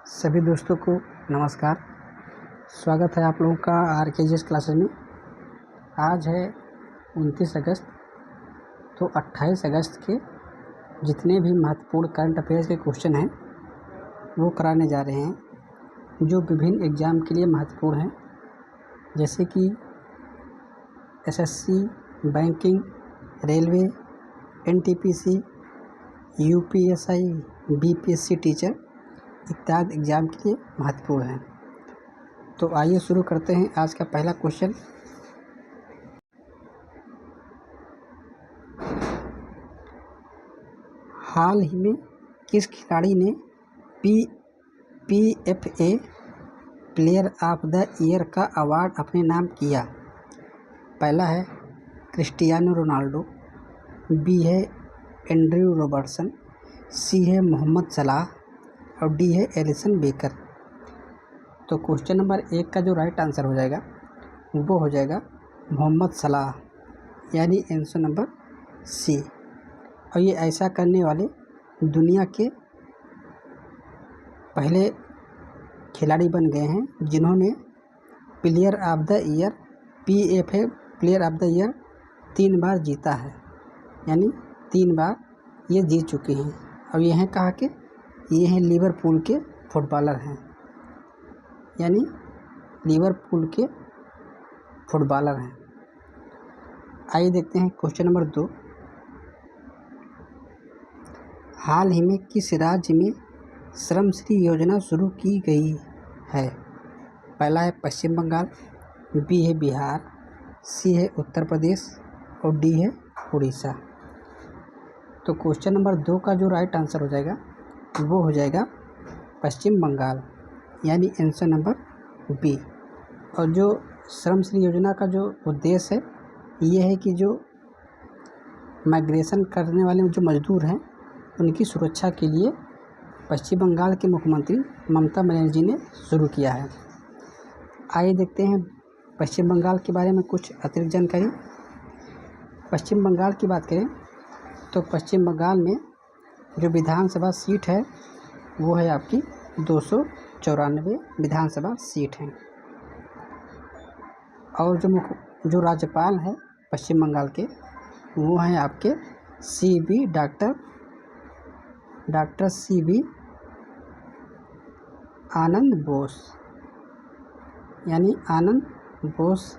सभी दोस्तों को नमस्कार। स्वागत है आप लोगों का RKGS क्लासेस में। आज है 29 अगस्त। तो 28 अगस्त के जितने भी महत्वपूर्ण करंट अफेयर्स के क्वेश्चन हैं वो कराने जा रहे हैं, जो विभिन्न एग्ज़ाम के लिए महत्वपूर्ण हैं, जैसे कि SSC, banking, railway, NTPC, UPSI, BPSC teacher इत्यादि एग्ज़ाम के लिए महत्वपूर्ण है। तो आइए शुरू करते हैं आज का पहला क्वेश्चन। हाल ही में किस खिलाड़ी ने PFA player of the year का अवार्ड अपने नाम किया? पहला है क्रिस्टियानो रोनाल्डो, B है एंड्रयू रॉबर्टसन, C है मोहम्मद सलाह और D है एलिसन बेकर। तो क्वेश्चन नंबर 1 का जो राइट आंसर हो जाएगा वो हो जाएगा मोहम्मद सलाह, यानी आंसर नंबर C। और ये ऐसा करने वाले दुनिया के पहले खिलाड़ी बन गए हैं जिन्होंने player of the year PFA player of the year 3 बार जीता है, यानी 3 बार ये जीत चुके हैं। और ये हैं कहाँ के? ये हैं लिवरपूल के फुटबॉलर हैं, यानी लिवरपूल के फुटबॉलर हैं। आइए देखते हैं क्वेश्चन नंबर 2। हाल ही में किस राज्य में श्रमश्री योजना शुरू की गई है? पहला है पश्चिम बंगाल, B है बिहार, C है उत्तर प्रदेश और D है उड़ीसा। तो क्वेश्चन नंबर 2 का जो राइट आंसर हो जाएगा वो हो जाएगा पश्चिम बंगाल, यानी आंसर नंबर B। और जो श्रमश्री योजना का जो उद्देश्य है ये है कि जो माइग्रेशन करने वाले जो मजदूर हैं उनकी सुरक्षा के लिए पश्चिम बंगाल के मुख्यमंत्री ममता बनर्जी ने शुरू किया है। आइए देखते हैं पश्चिम बंगाल के बारे में कुछ अतिरिक्त जानकारी। पश्चिम बंगाल की बात करें तो पश्चिम बंगाल में जो विधानसभा सीट है वो है आपकी 294 विधानसभा सीट हैं। और जो राज्यपाल हैं पश्चिम बंगाल के वो हैं आपके डॉक्टर CB आनंद बोस, यानी आनंद बोस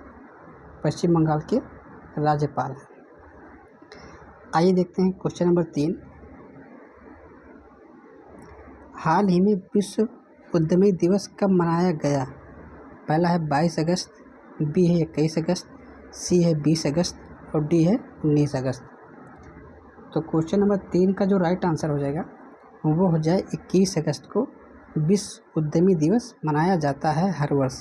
पश्चिम बंगाल के राज्यपाल हैं। आइए देखते हैं क्वेश्चन नंबर 3। हाल ही में विश्व उद्यमी दिवस कब मनाया गया? पहला है 22 अगस्त, B है 21 अगस्त, C है 20 अगस्त और D है 19 अगस्त। तो क्वेश्चन नंबर 3 का जो राइट आंसर हो जाएगा वो हो जाए 21 अगस्त को विश्व उद्यमी दिवस मनाया जाता है हर वर्ष।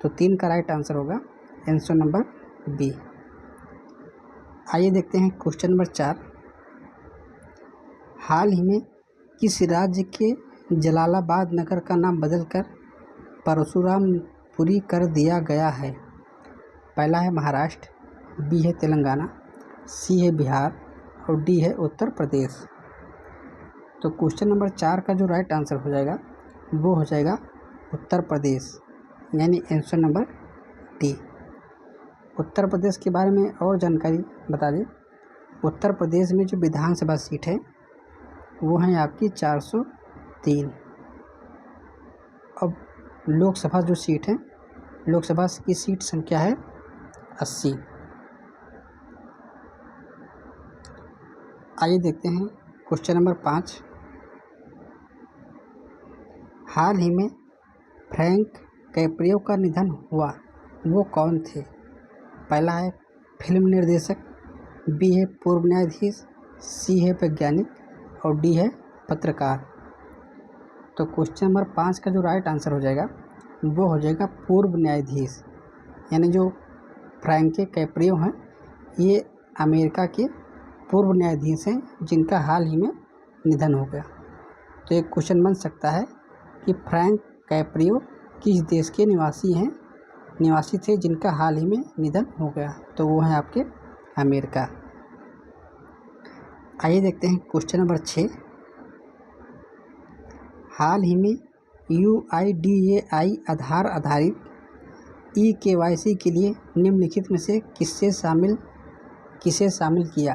तो 3 का राइट आंसर होगा आंसर नंबर B। आइए देखते हैं क्वेश्चन नंबर 4। हाल ही में किस राज्य के जलालाबाद नगर का नाम बदलकर परशुरामपुरी कर दिया गया है? पहला है महाराष्ट्र, B है तेलंगाना, C है बिहार और D है उत्तर प्रदेश। तो क्वेश्चन नंबर 4 का जो राइट आंसर हो जाएगा वो हो जाएगा उत्तर प्रदेश, यानी answer number D। Uttar Pradesh के बारे में और जानकारी बता दें। उत्तर प्रदेश में जो विधानसभा सीट है वो हैं आपकी 403। अब लोकसभा जो सीट है, लोकसभा की सीट संख्या है 80। आइए देखते हैं क्वेश्चन नंबर 5। हाल ही में फ्रैंक कैप्रियो का निधन हुआ, वो कौन थे? पहला है फिल्म निर्देशक, B है पूर्व न्यायाधीश, C है वैज्ञानिक और D है पत्रकार। तो क्वेश्चन नंबर 5 का जो राइट आंसर हो जाएगा वो हो जाएगा पूर्व न्यायाधीश, यानी जो फ्रैंक कैप्रियो हैं ये अमेरिका के पूर्व न्यायाधीश हैं जिनका हाल ही में निधन हो गया। तो एक क्वेश्चन बन सकता है कि फ्रैंक कैप्रियो किस देश के निवासी थे जिनका हाल ही में निधन हो गया? तो वो हैं आपके अमेरिका। आइए देखते हैं क्वेश्चन नंबर 6। हाल ही में UIDAI आधार आधारित eKYC के लिए निम्नलिखित में से किसे शामिल किया?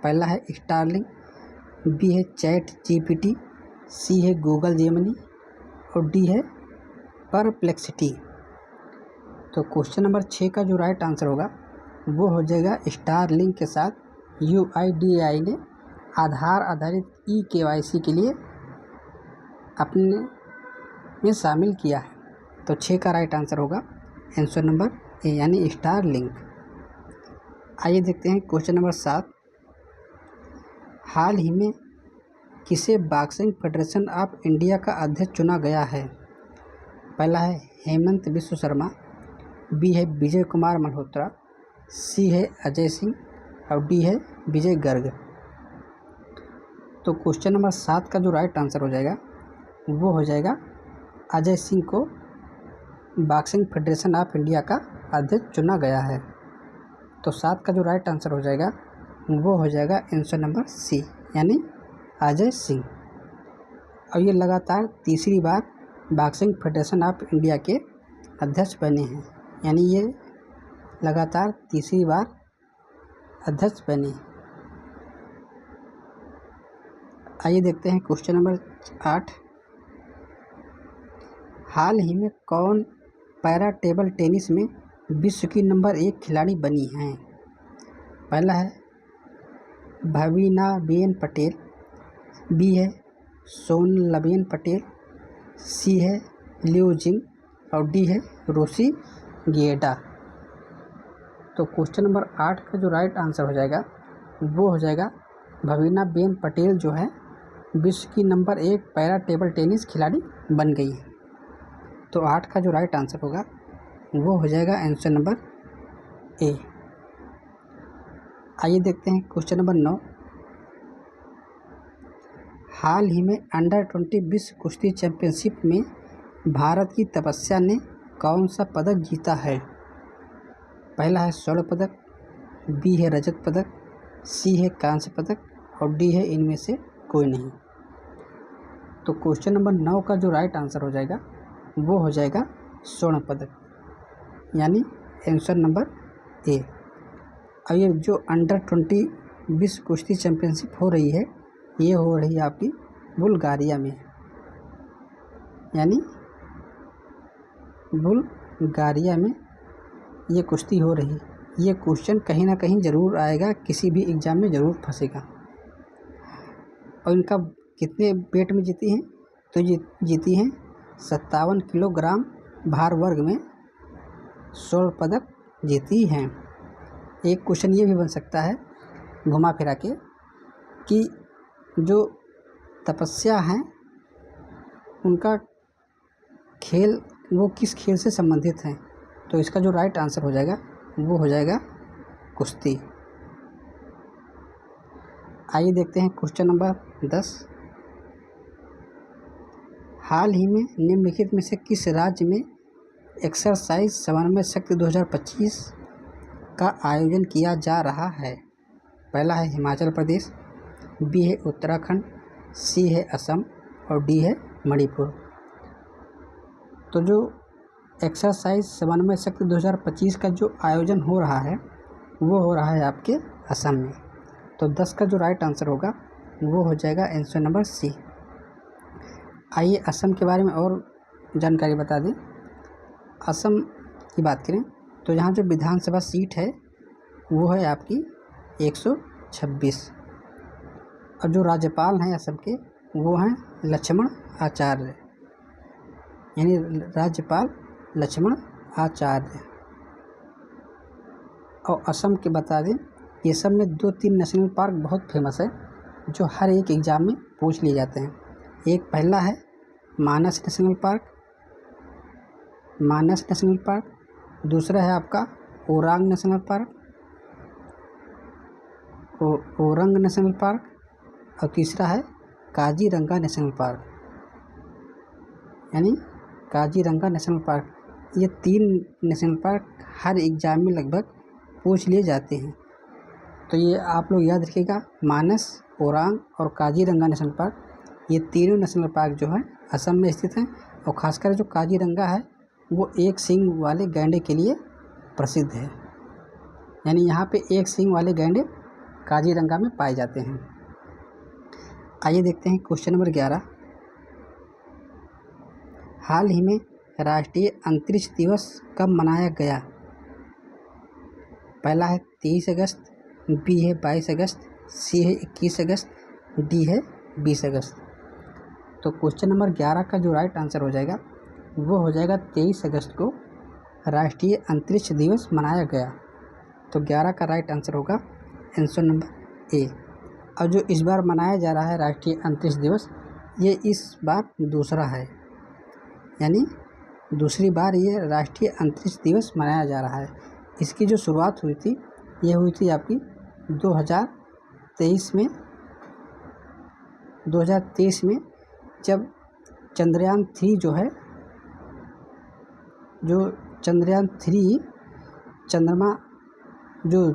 पहला है स्टारलिंक, बी है चैट GPT, सी है गूगल जेमिनी और डी है परप्लेक्सिटी। तो क्वेश्चन नंबर 6 का जो राइट आंसर होगा वो हो जाएगा स्टारलिंक के साथ UIDAI ने आधार आधारित eKYC के लिए अपने में शामिल किया है। तो 6 का राइट आंसर होगा आंसर नंबर ए यानी स्टारलिंक। आइए देखते हैं क्वेश्चन नंबर 7। हाल ही में किसे बॉक्सिंग फेडरेशन ऑफ इंडिया का अध्यक्ष चुना गया है? पहला है हेमंत बिश्व शर्मा, बी है विजय कुमार मल्होत्रा, सी है अजय सिंह और डी है विजय गर्ग। तो क्वेश्चन नंबर 7 का जो राइट आंसर हो जाएगा वो हो जाएगा अजय सिंह को बॉक्सिंग फेडरेशन ऑफ इंडिया का अध्यक्ष चुना गया है। तो 7 का जो राइट आंसर हो जाएगा वो हो जाएगा आंसर नंबर सी यानी अजय सिंह। और ये लगातार तीसरी बार बॉक्सिंग फेडरेशन ऑफ इंडिया के अध्यक्ष बने हैं, यानी ये लगातार तीसरी बार अध्यक्ष बने। आइए देखते हैं क्वेश्चन नंबर 8। हाल ही में कौन पैरा टेबल टेनिस में विश्व की नंबर 1 खिलाड़ी बनी हैं? पहला है भवीनाबेन पटेल, बी है सोनलबेन पटेल, सी है लिu जिंग और डी है रोशी गेडा। तो क्वेश्चन नंबर 8 का जो राइट आंसर हो जाएगा वो हो जाएगा भवीनाबेन पटेल जो है विश्व की नंबर 1 पैरा टेबल टेनिस खिलाड़ी बन गई है। तो 8 का जो राइट आंसर होगा वो हो जाएगा आंसर नंबर ए। आइए देखते हैं क्वेश्चन नंबर 9। हाल ही में अंडर 20 विश्व कुश्ती चैंपियनशिप में भारत की तपस्या ने कौन सा पदक जीता है? पहला है स्वर्ण पदक, बी है रजत पदक, सी है कांस्य पदक और डी है इनमें से कोई नहीं। तो क्वेश्चन नंबर 9 का जो राइट आंसर हो जाएगा वो हो जाएगा स्वर्ण पदक यानी आंसर नंबर ए। और ये जो अंडर 20 विश्व कुश्ती चैंपियनशिप हो रही है ये हो रही है आपकी बुल्गारिया में, यानी बुल्गारिया में ये कुश्ती हो रही। ये क्वेश्चन कहीं ना कहीं ज़रूर आएगा, किसी भी एग्ज़ाम में ज़रूर फंसेगा। और इनका कितने वेट में जीती हैं? तो जीती हैं 57 किलोग्राम भार वर्ग में स्वर्ण पदक जीती हैं। एक क्वेश्चन ये भी बन सकता है घुमा फिरा के कि जो तपस्या हैं उनका खेल वो किस खेल से संबंधित हैं? तो इसका जो राइट आंसर हो जाएगा वो हो जाएगा कुश्ती। आइए देखते हैं क्वेश्चन नंबर 10। हाल ही में निम्नलिखित में से किस राज्य में एक्सरसाइज समन्वय शक्ति 2025 का आयोजन किया जा रहा है? पहला है हिमाचल प्रदेश, बी है उत्तराखंड, सी है असम और डी है मणिपुर। तो जो एक्सरसाइज समन्वय शक्ति 2025 का जो आयोजन हो रहा है वो हो रहा है आपके असम में। तो 10 का जो राइट आंसर होगा वो हो जाएगा आंसर नंबर सी। आइए असम के बारे में और जानकारी बता दें। असम की बात करें तो यहाँ जो विधानसभा सीट है वो है आपकी 126 और जो राज्यपाल हैं असम के वो हैं लक्ष्मण आचार्य, यानी राज्यपाल लक्ष्मण आचार्य। और असम के बता दें ये सब में 2-3 नेशनल पार्क बहुत फेमस है जो हर एक एग्ज़ाम में पूछ लिए जाते हैं। एक पहला है मानस नेशनल पार्क, दूसरा है आपका Orang national park, orang national park और तीसरा है काजीरंगा नेशनल पार्क, यानी काजीरंगा नेशनल पार्क। ये 3 नेशनल पार्क हर एग्ज़ाम में लगभग पूछ लिए जाते हैं। तो ये आप लोग याद रखिएगा, मानस, ओरांग और काजीरंगा नेशनल पार्क, ये तीनों नेशनल पार्क जो है असम में स्थित हैं। और खासकर जो काजीरंगा है वो एक सींग वाले गैंडे के लिए प्रसिद्ध है। यानी यहाँ पे एक सींग वाले गैंडे काजीरंगा में पाए जाते हैं। आइए देखते हैं क्वेश्चन नंबर 11। हाल ही में राष्ट्रीय अंतरिक्ष दिवस कब मनाया गया? पहला है 23 अगस्त, बी है 22 अगस्त, सी है 21 अगस्त, डी है 20 अगस्त। तो क्वेश्चन नंबर 11 का जो राइट आंसर हो जाएगा वो हो जाएगा 23 अगस्त को राष्ट्रीय अंतरिक्ष दिवस मनाया गया। तो 11 का राइट आंसर होगा आंसर नंबर ए। और जो इस बार मनाया जा रहा है राष्ट्रीय अंतरिक्ष दिवस, ये इस बार दूसरा है, यानी दूसरी बार ये राष्ट्रीय अंतरिक्ष दिवस मनाया जा रहा है। इसकी जो शुरुआत हुई थी ये हुई थी आपकी 2023 में जब चंद्रयान 3 जो है, जो चंद्रयान 3 चंद्रमा जो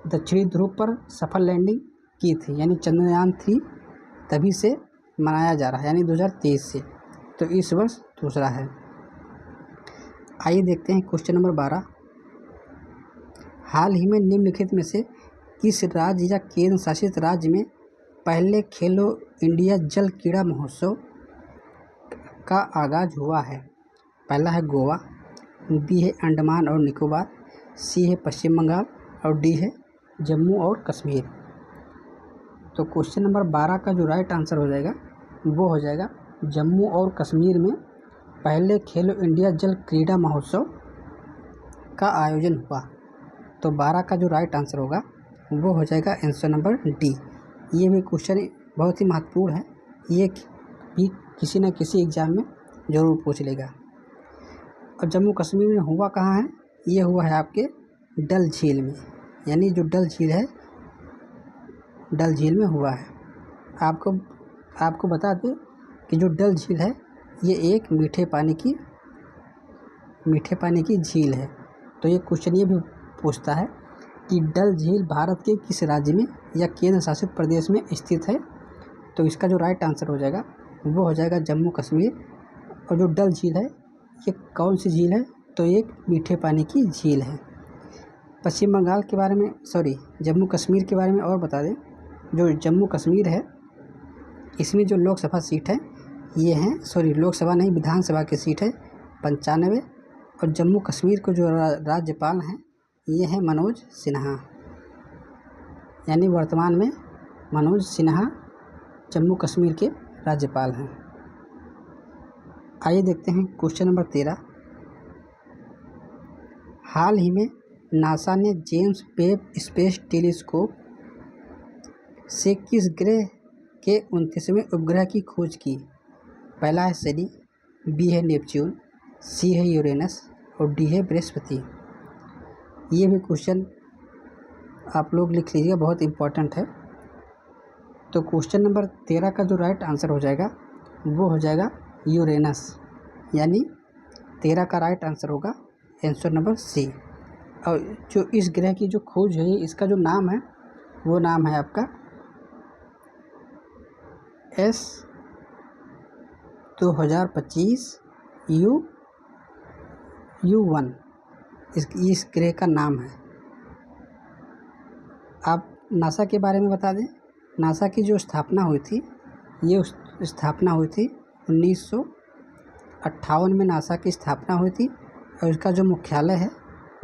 दक्षिणी ध्रुव पर सफल लैंडिंग की थी, यानी चंद्रयान 3 तभी से मनाया जा रहा है, यानी 2023 से। तो इस वर्ष दूसरा है। आइए देखते हैं क्वेश्चन नंबर 12। हाल ही में निम्नलिखित में से किस राज्य या केंद्र शासित राज्य में पहले खेलो इंडिया जल क्रीड़ा महोत्सव का आगाज हुआ है? पहला है गोवा, बी है अंडमान और निकोबार, सी है पश्चिम बंगाल और डी है जम्मू और कश्मीर। तो क्वेश्चन नंबर 12 का जो राइट आंसर हो जाएगा वो हो जाएगा जम्मू और कश्मीर में पहले खेलो इंडिया जल क्रीड़ा महोत्सव का आयोजन हुआ। तो 12 का जो राइट आंसर होगा वो हो जाएगा आंसर नंबर डी। ये भी क्वेश्चन बहुत ही महत्वपूर्ण है, ये भी किसी न किसी एग्ज़ाम में ज़रूर पूछ लेगा। और जम्मू कश्मीर में हुआ कहाँ है? ये हुआ है आपके डल झील में, यानी जो डल झील है डल झील में हुआ है। आपको बता दें कि जो डल झील है ये एक मीठे पानी की झील है। तो ये क्वेश्चन ये भी पूछता है कि डल झील भारत के किस राज्य में या केंद्र शासित प्रदेश में स्थित है? तो इसका जो राइट आंसर हो जाएगा वो हो जाएगा जम्मू कश्मीर। और जो डल झील है ये कौन सी झील है? तो एक मीठे पानी की झील है। पश्चिम बंगाल के बारे में जम्मू कश्मीर के बारे में और बता दें, जो जम्मू कश्मीर है इसमें जो लोकसभा सीट है ये हैं लोकसभा नहीं, विधानसभा की सीट है 95। और जम्मू कश्मीर को जो राज्यपाल हैं ये हैं मनोज सिन्हा, यानी वर्तमान में मनोज सिन्हा जम्मू कश्मीर के राज्यपाल हैं। आइए देखते हैं क्वेश्चन नंबर 13। हाल ही में नासा ने जेम्स वेब स्पेस टेलीस्कोप से किस ग्रह के 29वें उपग्रह की खोज की? पहला है शनि, बी है नेपच्यून, सी है यूरेनस और डी है बृहस्पति। ये भी क्वेश्चन आप लोग लिख लीजिएगा, बहुत इम्पोर्टेंट है। तो क्वेश्चन नंबर 13 का जो राइट आंसर हो जाएगा वो हो जाएगा यूरेनस, यानी 13 का राइट आंसर होगा आंसर नंबर सी। और जो इस ग्रह की जो खोज है इसका जो नाम है वो नाम है आपका S2025 U1 इस ग्रह का नाम है। आप नासा के बारे में बता दें, नासा की जो स्थापना हुई थी ये स्थापना हुई थी 1958 में नासा की स्थापना हुई थी। और इसका जो मुख्यालय है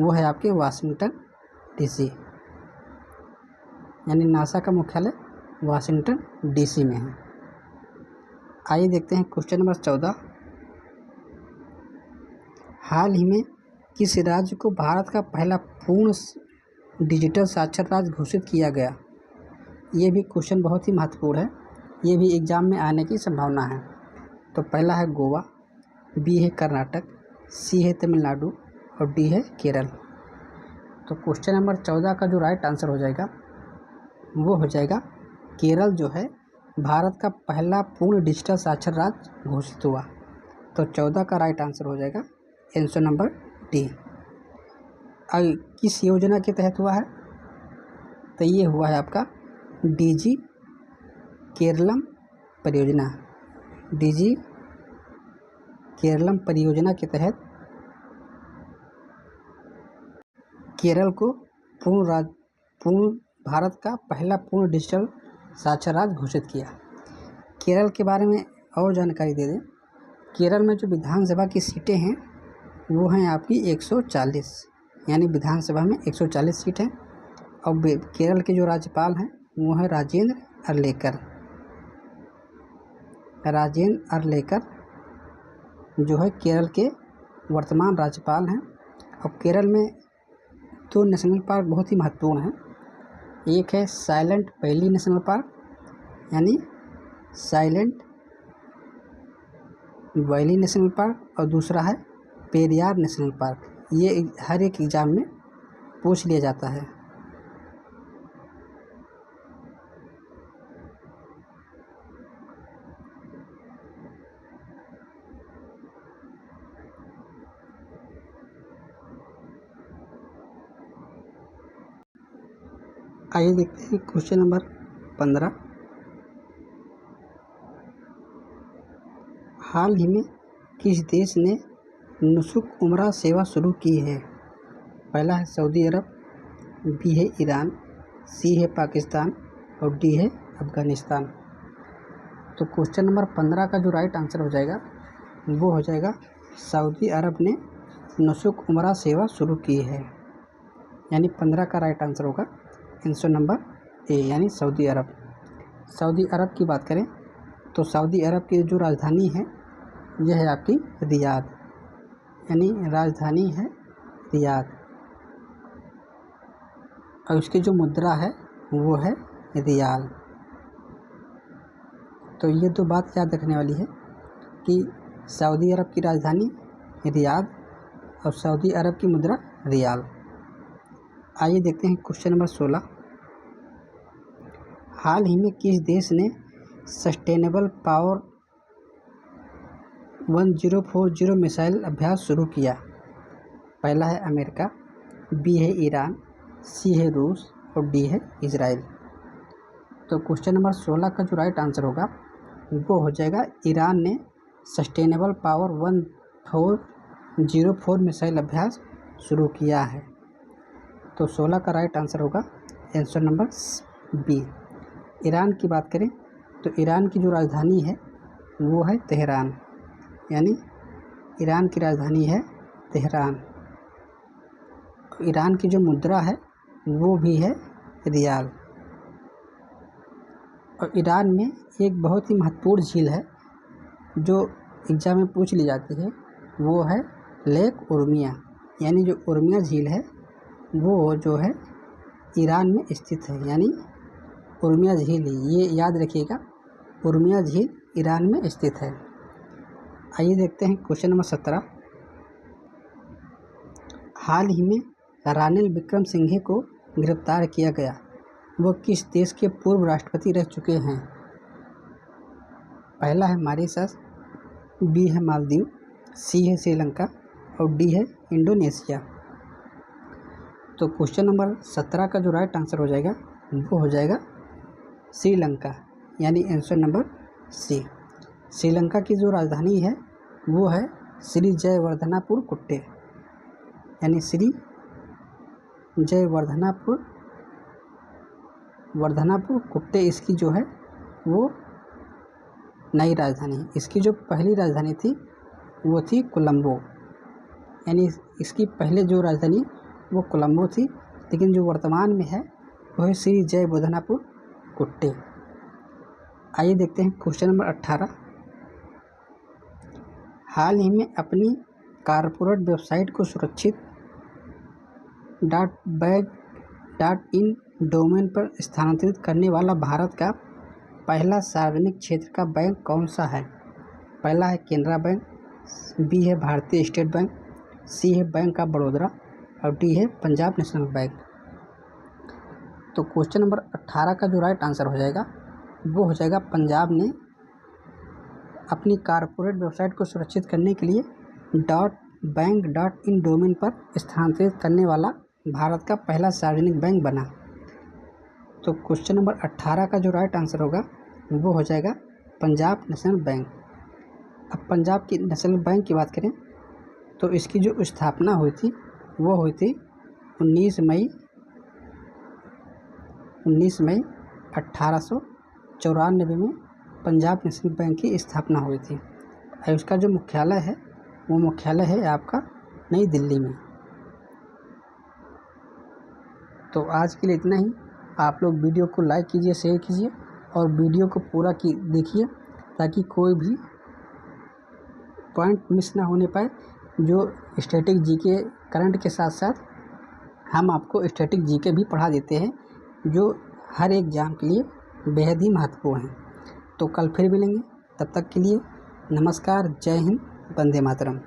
वो है आपके वाशिंगटन डीसी, यानी नासा का मुख्यालय वाशिंगटन डीसी में है। आइए देखते हैं क्वेश्चन नंबर 14। हाल ही में किस राज्य को भारत का पहला पूर्ण डिजिटल साक्षर राज्य घोषित किया गया? ये भी क्वेश्चन बहुत ही महत्वपूर्ण है, ये भी एग्ज़ाम में आने की संभावना है। तो पहला है गोवा, बी है कर्नाटक, सी है तमिलनाडु और डी है केरल। तो क्वेश्चन नंबर 14 का जो राइट आंसर हो जाएगा वो हो जाएगा केरल जो है भारत का पहला पूर्ण डिजिटल साक्षर राज्य घोषित हुआ। तो 14 का राइट आंसर हो जाएगा आंसर नंबर डी। किस योजना के तहत हुआ है? तो ये हुआ है आपका डीजी केरलम परियोजना, डीजी केरलम परियोजना के तहत केरल को पूर्ण भारत का पहला पूर्ण डिजिटल साक्षर राज्य घोषित किया। केरल के बारे में और जानकारी दे दें। केरल में जो विधानसभा की सीटें हैं वो हैं आपकी 140, यानी विधानसभा में 140 सीट हैं। और केरल के जो राज्यपाल हैं वो हैं राजेंद्र अरलेकर जो है केरल के वर्तमान राज्यपाल हैं। अब केरल में 2 नेशनल पार्क बहुत ही महत्वपूर्ण हैं। एक है साइलेंट वैली नेशनल पार्क, यानी साइलेंट वैली नेशनल पार्क, और दूसरा है पेरियार नेशनल पार्क। ये हर एक एग्ज़ाम में पूछ लिया जाता है। आइए देखते हैं क्वेश्चन नंबर 15। हाल ही में किस देश ने नुसुक उमरा सेवा शुरू की है? पहला है सऊदी अरब, बी है ईरान, सी है पाकिस्तान और डी है अफ़गानिस्तान। तो क्वेश्चन नंबर 15 का जो राइट आंसर हो जाएगा वो हो जाएगा सऊदी अरब ने नुसुक उमरा सेवा शुरू की है, यानी 15 का राइट आंसर होगा आंसर नंबर ए, यानी सऊदी अरब। सऊदी अरब की बात करें तो सऊदी अरब की जो राजधानी है यह है आपकी रियाद, यानी राजधानी है रियाद, और उसकी जो मुद्रा है वो है रियाल। तो ये 2 बात याद रखने वाली है कि सऊदी अरब की राजधानी रियाद और सऊदी अरब की मुद्रा रियाल। आइए देखते हैं क्वेश्चन नंबर 16। हाल ही में किस देश ने सस्टेनेबल पावर 1040 मिसाइल अभ्यास शुरू किया? पहला है अमेरिका, बी है ईरान, सी है रूस और डी है इजराइल। तो क्वेश्चन नंबर 16 का जो राइट आंसर होगा वो हो जाएगा ईरान ने सस्टेनेबल पावर 1404 मिसाइल अभ्यास शुरू किया है। तो 16 का राइट आंसर होगा आंसर नंबर बी। ईरान की बात करें तो ईरान की जो राजधानी है वो है तेहरान, यानी ईरान की राजधानी है तेहरान। ईरान की जो मुद्रा है वो भी है रियाल। और ईरान में एक बहुत ही महत्वपूर्ण झील है जो एग्ज़ाम में पूछ ली जाती है, वो है लेक उर्मिया, यानी जो उर्मिया झील है वो जो है ईरान में स्थित है, यानी उर्मिया झील, ये याद रखिएगा, उर्मिया झील ईरान में स्थित है। आइए देखते हैं क्वेश्चन नंबर 17। हाल ही में रानिल विक्रमसिंघे को गिरफ्तार किया गया, वो किस देश के पूर्व राष्ट्रपति रह चुके हैं? पहला है मॉरिशस, बी है मालदीव, सी है श्रीलंका और डी है इंडोनेशिया। तो क्वेश्चन नंबर 17 का जो राइट आंसर हो जाएगा वो हो जाएगा श्रीलंका, यानी आंसर नंबर सी। श्रीलंका की जो राजधानी है वो है श्री जयवर्धनापुर कुट्टे, यानी श्री जयवर्धनापुर कुट्टे इसकी जो है वो नई राजधानी है। इसकी जो पहली राजधानी थी वो थी कोलंबो, यानी इसकी पहले जो राजधानी वो कोलंबो थी, लेकिन जो वर्तमान में है वो है श्री जयवर्धनापुर कुट्टे। आइए देखते हैं क्वेश्चन नंबर 18। हाल ही में अपनी कॉर्पोरेट वेबसाइट को सुरक्षित .in डोमेन पर स्थानांतरित करने वाला भारत का पहला सार्वजनिक क्षेत्र का बैंक कौन सा है? पहला है केनरा बैंक, बी है भारतीय स्टेट बैंक, सी है बैंक ऑफ बड़ौदा और डी है पंजाब नेशनल बैंक। तो क्वेश्चन नंबर 18 का जो राइट आंसर हो जाएगा वो हो जाएगा पंजाब ने अपनी कॉर्पोरेट वेबसाइट को सुरक्षित करने के लिए .bank.in डोमेन पर स्थानांतरित करने वाला भारत का पहला सार्वजनिक बैंक बना। तो क्वेश्चन नंबर 18 का जो राइट आंसर होगा वो हो जाएगा पंजाब नेशनल बैंक। अब पंजाब की नेशनल बैंक की बात करें तो इसकी जो स्थापना हुई थी वो हुई थी 19 मई 1894 में पंजाब नेशनल बैंक की स्थापना हुई थी। और उसका जो मुख्यालय है वो मुख्यालय है आपका नई दिल्ली में। तो आज के लिए इतना ही। आप लोग वीडियो को लाइक कीजिए, शेयर कीजिए और वीडियो को पूरा देखिए ताकि कोई भी पॉइंट मिस ना होने पाए। जो स्टैटिक जीके करंट के साथ साथ हम आपको स्टैटिक जीके भी पढ़ा देते हैं जो हर एग्ज़ाम के लिए बेहद ही महत्वपूर्ण है। तो कल फिर मिलेंगे, तब तक के लिए नमस्कार, जय हिंद, वंदे मातरम।